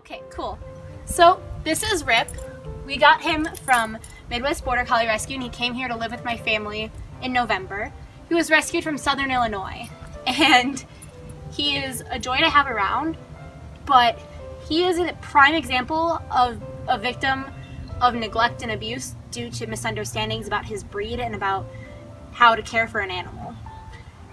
Okay, cool. So this is Rip. We got him from Midwest Border Collie Rescue, and he came here to live with my family in November. He was rescued from Southern Illinois, and he is a joy to have around, but he is a prime example of a victim of neglect and abuse due to misunderstandings about his breed and about how to care for an animal.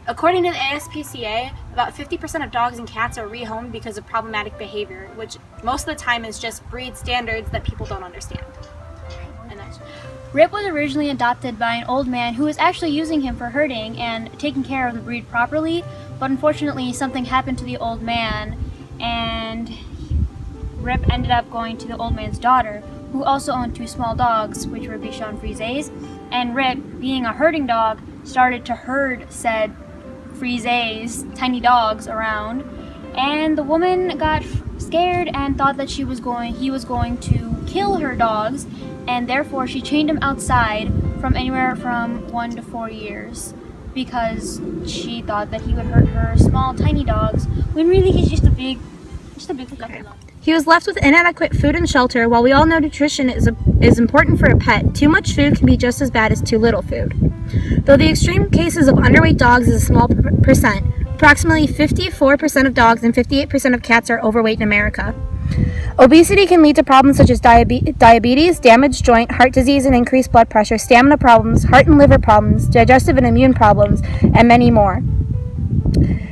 According to the ASPCA, about 50% of dogs and cats are rehomed because of problematic behavior, which most of the time is just breed standards that people don't understand. And that's Rip was originally adopted by an old man who was actually using him for herding and taking care of the breed properly, but unfortunately something happened to the old man, and Rip ended up going to the old man's daughter, who also owned two small dogs, which were Bichon Frises, and Rip, being a herding dog, started to herd said Frises, tiny dogs, around, and the woman got scared and thought that he was going to kill her dogs, and therefore she chained him outside from anywhere from 1 to 4 years because she thought that he would hurt her small tiny dogs when really he's just a big puppy dog. He was left with inadequate food and shelter. While we all know nutrition is important for a pet, too much food can be just as bad as too little food. Though the extreme cases of underweight dogs is a small percent, approximately 54% of dogs and 58% of cats are overweight in America. Obesity can lead to problems such as diabetes, damaged joint, heart disease and increased blood pressure, stamina problems, heart and liver problems, digestive and immune problems, and many more.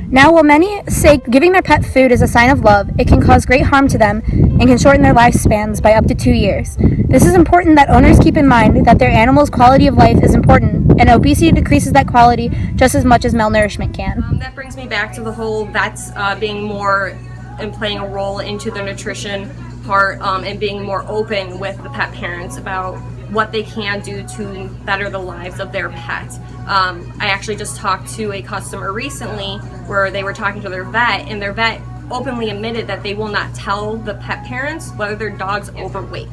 Now, while many say giving their pet food is a sign of love, it can cause great harm to them and can shorten their lifespans by up to 2 years. This is important that owners keep in mind that their animal's quality of life is important, and obesity decreases that quality just as much as malnourishment can. That brings me back to the whole vets being more and playing a role into the nutrition part and being more open with the pet parents about what they can do to better the lives of their pet. I actually just talked to a customer recently where they were talking to their vet, and their vet openly admitted that they will not tell the pet parents whether their dog's overweight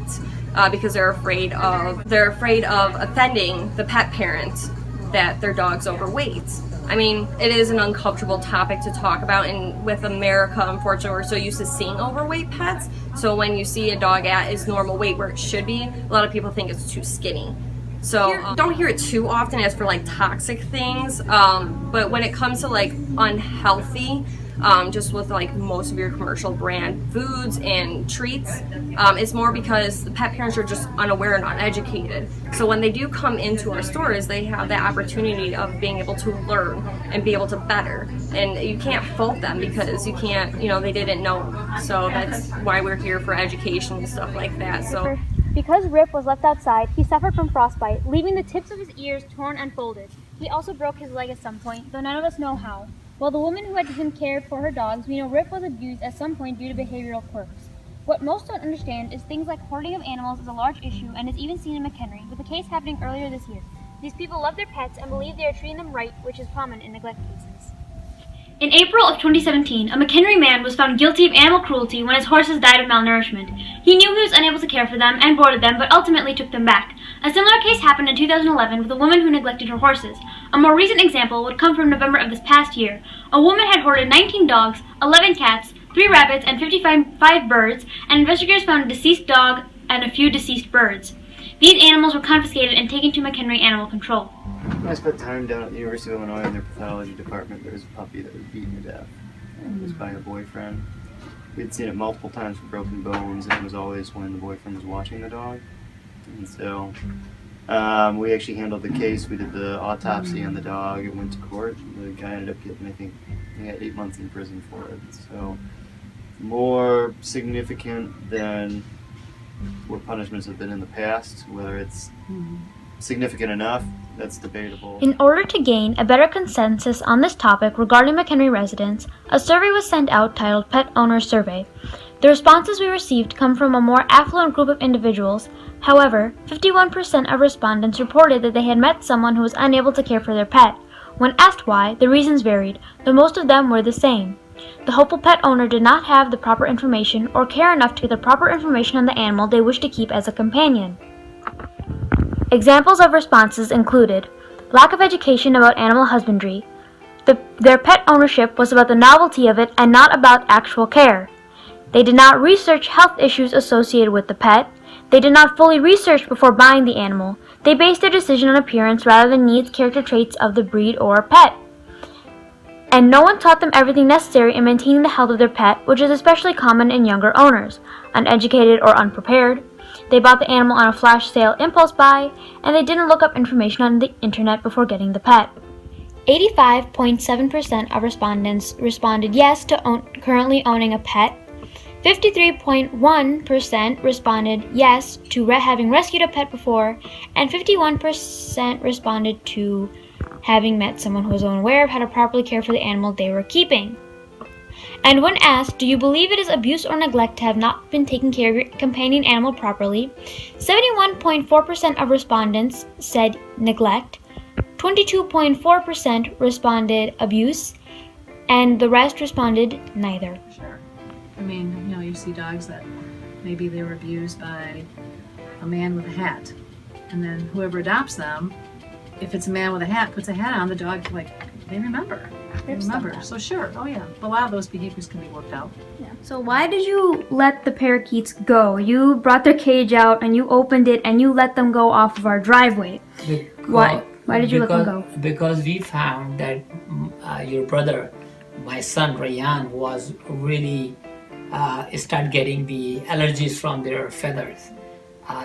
because they're afraid of offending the pet parent that their dog's overweight. I mean, it is an uncomfortable topic to talk about, and with America, unfortunately, we're so used to seeing overweight pets. So when you see a dog at its normal weight where it should be, a lot of people think it's too skinny. So don't hear it too often as for like toxic things, but when it comes to like unhealthy, just with like most of your commercial brand foods and treats, it's more because the pet parents are just unaware and uneducated. So when they do come into our stores, they have that opportunity of being able to learn and be able to better. And you can't fault them because you can't, they didn't know. So that's why we're here for education and stuff like that. So. Because Rip was left outside, he suffered from frostbite, leaving the tips of his ears torn and folded. He also broke his leg at some point, though none of us know how. While the woman who had him cared for her dogs, we know Rip was abused at some point due to behavioral quirks. What most don't understand is things like hoarding of animals is a large issue and is even seen in McHenry, with a case happening earlier this year. These people love their pets and believe they are treating them right, which is common in neglect cases. In April of 2017, a McHenry man was found guilty of animal cruelty when his horses died of malnourishment. He knew he was unable to care for them and boarded them, but ultimately took them back. A similar case happened in 2011 with a woman who neglected her horses. A more recent example would come from November of this past year. A woman had hoarded 19 dogs, 11 cats, 3 rabbits, and 55 birds, and investigators found a deceased dog and a few deceased birds. These animals were confiscated and taken to McHenry Animal Control. I spent time down at the University of Illinois in their pathology department. There was a puppy that was beaten to death. It was by her boyfriend. We'd seen it multiple times with broken bones, and it was always when the boyfriend was watching the dog. And so we actually handled the case. We did the autopsy on the dog. It went to court. The guy ended up getting, I think, he got 8 months in prison for it. So more significant than what punishments have been in the past. Whether it's significant enough, that's debatable. In order to gain a better consensus on this topic regarding McHenry residents, a survey was sent out titled Pet Owner Survey. The responses we received come from a more affluent group of individuals. However, 51% of respondents reported that they had met someone who was unable to care for their pet. When asked why, the reasons varied, though most of them were the same. The hopeful pet owner did not have the proper information or care enough to get the proper information on the animal they wished to keep as a companion. Examples of responses included lack of education about animal husbandry. Their pet ownership was about the novelty of it and not about actual care. They did not research health issues associated with the pet. They did not fully research before buying the animal. They based their decision on appearance rather than needs, character traits of the breed or pet. And no one taught them everything necessary in maintaining the health of their pet, which is especially common in younger owners, uneducated or unprepared. They bought the animal on a flash sale impulse buy, and they didn't look up information on the internet before getting the pet. 85.7% of respondents responded yes to currently owning a pet. 53.1% responded yes to having rescued a pet before, and 51% responded to having met someone who was unaware of how to properly care for the animal they were keeping. And when asked, do you believe it is abuse or neglect to have not been taking care of your companion animal properly, 71.4% of respondents said neglect, 22.4% responded abuse, and the rest responded neither. Sure. I mean, you see dogs that maybe they were abused by a man with a hat, and then whoever adopts them, if it's a man with a hat, puts a hat on, the dog, they remember. They remember. So sure, oh yeah, a lot of those behaviors can be worked out. So why did you let the parakeets go? You brought their cage out and you opened it and you let them go off of our driveway. Why? Why did you let them go? Because we found that your brother, my son Rayan, was really start getting the allergies from their feathers.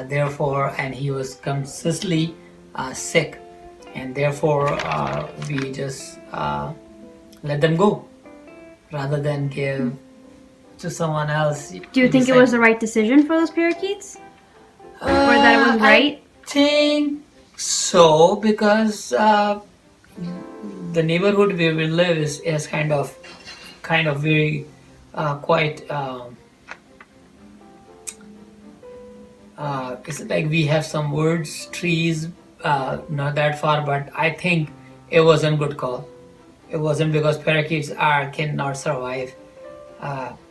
Therefore, and he was consistently sick, and therefore we just let them go rather than give to someone else. Do you think it was the right decision for those parakeets? Or that it was right? I think so, because the neighborhood where we live is kind of very quite it's like we have some woods, trees, not that far, but I think it wasn't good call. It wasn't, because parakeets cannot survive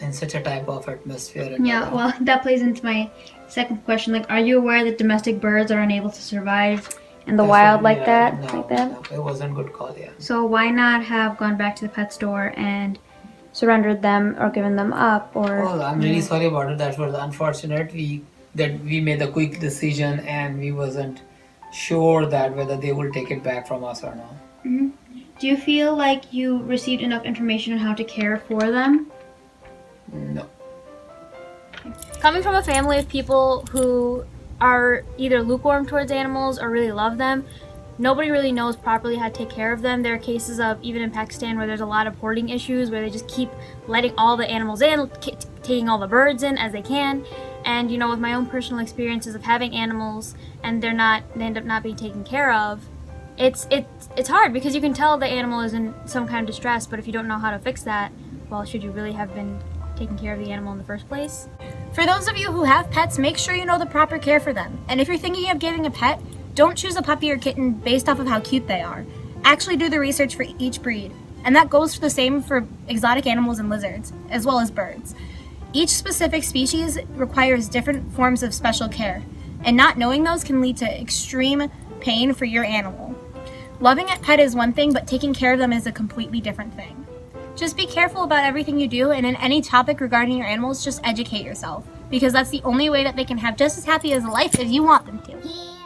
in such a type of atmosphere. Yeah, well, that plays into my second question. Are you aware that domestic birds are unable to survive in the wild like that? No, it wasn't good call, yeah. So why not have gone back to the pet store and surrendered them or given them up? Well, I'm really sorry about it. That was unfortunate. We made a quick decision, and we wasn't sure that whether they will take it back from us or not. Mm-hmm. Do you feel like you received enough information on how to care for them? No. Coming from a family of people who are either lukewarm towards animals or really love them, nobody really knows properly how to take care of them. There are cases of, even in Pakistan, where there's a lot of hoarding issues, where they just keep letting all the animals in, taking all the birds in as they can. And with my own personal experiences of having animals and they end up not being taken care of, it's hard, because you can tell the animal is in some kind of distress, but if you don't know how to fix that, well, should you really have been taking care of the animal in the first place? For those of you who have pets, make sure you know the proper care for them. And if you're thinking of getting a pet, don't choose a puppy or kitten based off of how cute they are. Actually do the research for each breed. And that goes for the same for exotic animals and lizards, as well as birds. Each specific species requires different forms of special care, and not knowing those can lead to extreme pain for your animal. Loving a pet is one thing, but taking care of them is a completely different thing. Just be careful about everything you do, and in any topic regarding your animals, just educate yourself, because that's the only way that they can have just as happy as a life as you want them to.